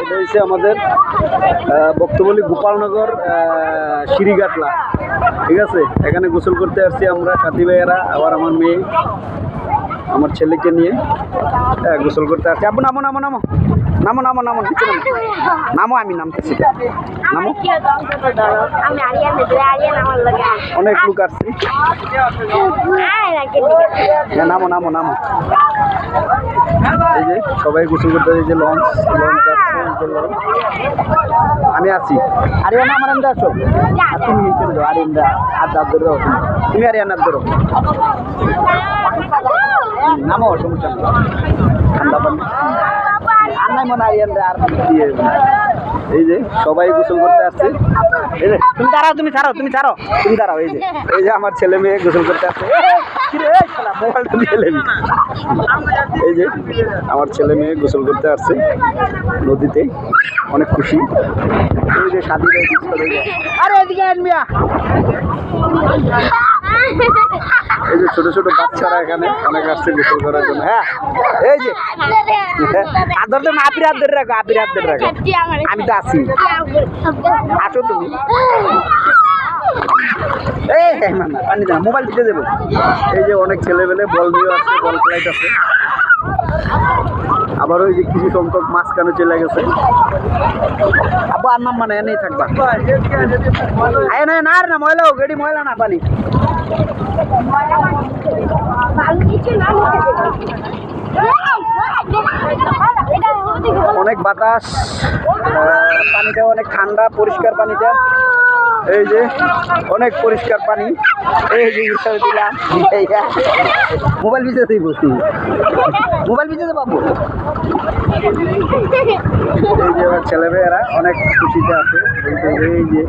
এটা হচ্ছে আমাদের বক্তবলী গোপালনগর সিঁড়িঘাটলা, ঠিক আছে। এখানে গোসল করতে আসছি আমরা সাথী ভাইয়েরা, আবার আমার মেয়ে আমার ছেলেকে নিয়ে গোসল করতে আসছি। আব্বু নামো নামো নামো নামো নামো নামো নিচে নামো নামো, আমি নামতেছি নামো। অনেক লোক আসছে, নামো নামো নামো। এই যে সবাই গোসল করতে, এই যে লঞ্চ লঞ্চ যাচ্ছে, আমি আছি। আরিয়ানা আমার আন্দা আসো, তুমি নিচে ধরো, আরিয়ানা হাত হাত ধরো, তুমি আরিয়ানা ধরো, নামো, সমস্যা নেই, ঠান্ডা পানি আর নাই মনে আরিয়ানরা আর দিয়ে। এই যে সবাই গোসল করতে আসছে, এই যে তুমি দাঁড়াও, তুমি ছাড়ো, তুমি ছাড়ো, তুমি দাঁড়াও। এই যে আমার ছেলে মেয়ে গোসল করতে আসছে, মোবাইলটা দিয়ে নেবি। এই যে আমার ছেলে মেয়ে গোসল করতে আসছে নদীতে, অনেক খুশি। এই যে সাথী ভাই আরে এদিকে মিয়া, এই যে ছোট ছোট বাচ্চারা এখানে অনেক আসছে গোসল করার জন্য। হ্যাঁ এই যে আদর তো আপির হাত ধরে রাখো, আপির হাত ধরে রাখো, আমি তো আছি, আসো তুমি। এই না পানি দেনা, মোবাইল দিতে দেবো। এই যে অনেক ছেলেবেলে বল নিয়ে আসছে, বল খেলাইতেছে। আবার ওই যে কিছু সংখ্যক মাঝখানে চলে গেছে। আবার আর নাম মানে এনেই থাকবা, না না ময়লা হোক, এটি ময়লা না পানি। অনেক বাতাস, পানিটা অনেক ঠান্ডা, পরিষ্কার পানিটা। এই যে অনেক পরিষ্কার পানি। এই যে দিলাম, মোবাইল ভিজে বসি, মোবাইল ভিজে পাবো। এই যে আমার ছেলেমেয়েরা অনেক খুশিতে আছে। এই যে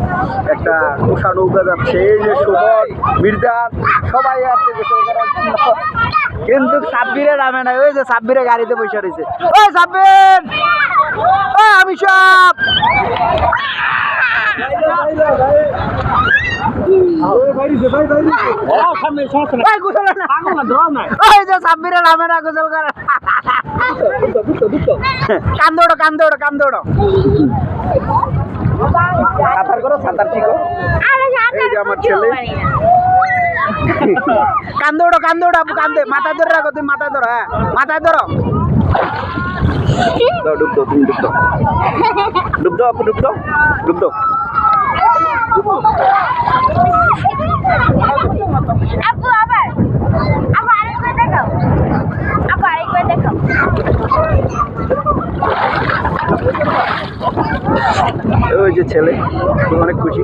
একটা কোষা নৌকা যাচ্ছে, এই যে সুমন মির্জান সবাই আছে গোসল করার জন্য, কিন্তু সাব্বিরে নামে নাই। ওই যে সাব্বিরে গাড়িতে বসে রয়েছে, ওই সাব্বির, আমি সব সাব্বিরে নামে না গোসল করে, কান্দোড়ো কান্দোড়ো কান্দোড়ো, সাঁতার করো, সাঁতার শিখো। এই যে আমার ছেলে কান্দোড়ো কান্দোড়ো, আপু কান্দে, মাথায় ধরে রাখো, তুমি মাথায় ধরো, হ্যাঁ মাথায় ধরো, ডুব দো, তুমি ডুব দো, ডুব দো আপু, ডুব দো, ডুব দো। আপু আবার আপু আরেকবার দেখো, আপু আরেকবার দেখো। ওই যে ছেলে অনেক খুশি,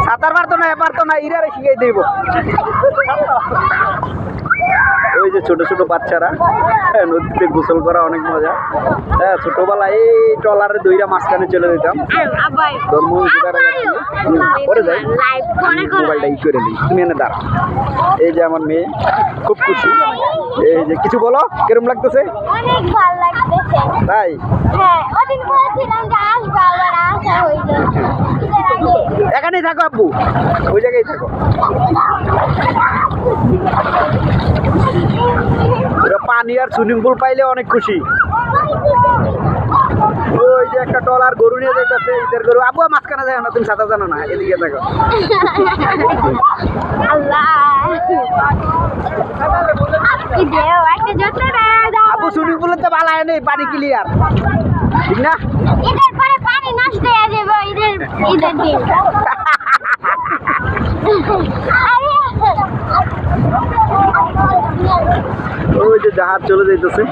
সাঁতার পারতো না ইরারে শিখিয়ে দেব। ওই যে ছোট ছোট বাচ্চারা নদীতে গোসল করা অনেক মজা। হ্যাঁ ছোটবেলায় এই ট্রলারে দইরা মাঝখানে চলে যেতাম, করে যাই, মোবাইলটা ই করে নিই, তুমি এনে দাঁড়া। এই যে আমার মেয়ে খুব খুশি। এই যে কিছু বলো, কিরম লাগতেছে? অনেক ভালো লাগতেছে। তাই? হ্যাঁ, ওদিন বলেছিলাম যে আসবো, আবার আসা হইল। এখানেই থাকো আব্বু, ওই জায়গায় থাকো। পানি আর সুইমিং পুল পাইলে অনেক খুশি। ওই যে একটা টলার গরু নিয়ে যাইতেছে, ঈদের গরু। আব্বু মাঝখানে যায় না, তুমি সাঁতার জানো না, এদিকে থাকো। আব্বু সুইমিং পুলের তো ভালো নেই, পানি ক্লিয়ার, ঠিক না? ঈদের পরে পানি নষ্ট হয়ে যাবে, ঈদের দিন। ওই যে জাহাজ চলে যাইতেছে,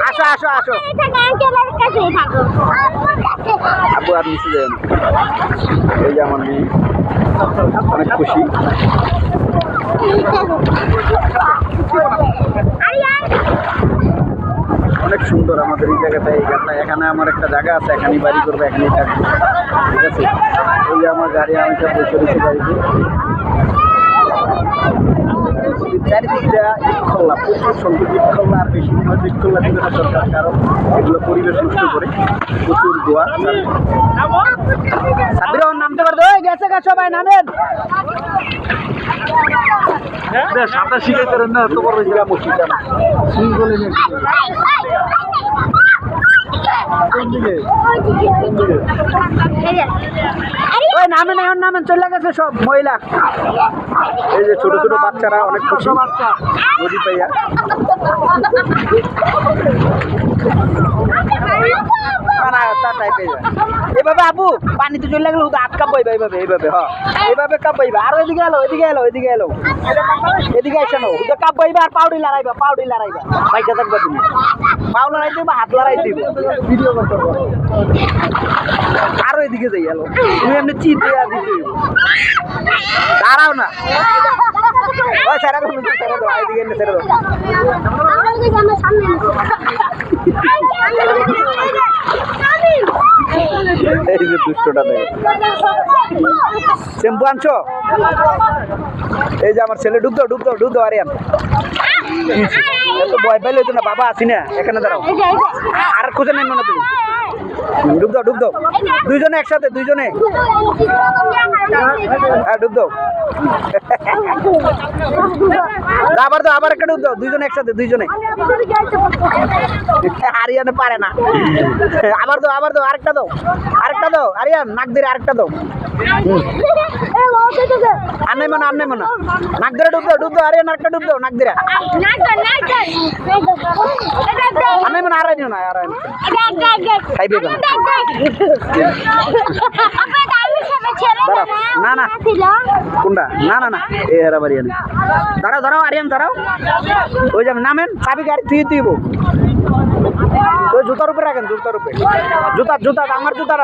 আসো আসো আসো। আব্বু আর নিচে যাই না। এই যে আমার মেয়ে অনেক খুশি। অনেক সুন্দর আমাদের এই জায়গাটা, এই ঘাটটা। এখানে আমার একটা জায়গা আছে, এখানেই বাড়ি করবো, এখানেই থাকবো, ঠিক আছে। ওই যে আমার গাড়ি, আমি সব বসে রয়েছি গাড়িতে। চারিদিকটা ইটখল্লা, প্রচুর সংখ্যক ইটখল্লা, আর বেশি দিন হয়তো ইটখল্লা দিবে না সরকার, কারণ এগুলো পরিবেশ নষ্ট করে, প্রচুর গোয়া। সাবির নামতে পারতো, ওই গেছে গা সবাই নামেন। সাঁতার শিখাইতে না, তোমার ওই গ্রাম শিখা না, ওই নামেন এখন নামেন চলে গেছে সব মহিলা। এই যে ছোট ছোট বাচ্চারা অনেক খুশি নদী পাইয়া। এইভাবে আপু পানিতে চলে গেলে হাত কাঁপাইবা এইভাবে এইভাবে হ্যাঁ এইভাবে কাঁপাইবা আর ওইদিকে এলো এদিকে এলো এদিকে এলো এদিকে এসে নো কাঁপাইবা আর পাউডি লড়াইবা বাইকে থাকবা তুমি পাউ লড়াই দিবা হাত লড়াই দিবে ভিডিও করতে আরো এদিকে যাই এলো তুমি এমনি চিতে দিতে দাঁড়াও না ওই ছেড়ে দাও এদিকে এনে ছেড়ে দাও। এই যে দুষ্টটা দেখো শ্যাম্পু আনছো এই যে আমার ছেলে ডুব দাও আরিয়ান এত ভয় পাইলে তো না বাবা আসি না এখানে দাঁড়াও আর খুঁজে নেন না তুমি ডুব দাও দুইজনে একসাথে দুইজনে হ্যাঁ ডুব দাও আবার একটা ডুব দাও দুইজনে একসাথে দুইজনে আরিয়ানে পারে না আবার দাও আরেকটা দাও আরিয়ান নাক ধরে আরেকটা দাও আন্নাই মনে নাক ধরে ডুব দাও আরিয়ান আরেকটা ডুব দাও নাক ধরে আন্নাই মনে আড়াই নিও না আড়াই খাইবে না না কোনটা না এ হেরা আরিয়ান দাঁড়াও আরিয়ান দাঁড়াও ওই যাবেন নামেন চাবি গাড়ি তুইব জুতার উপরে রাখেন জুতা আমার জুতা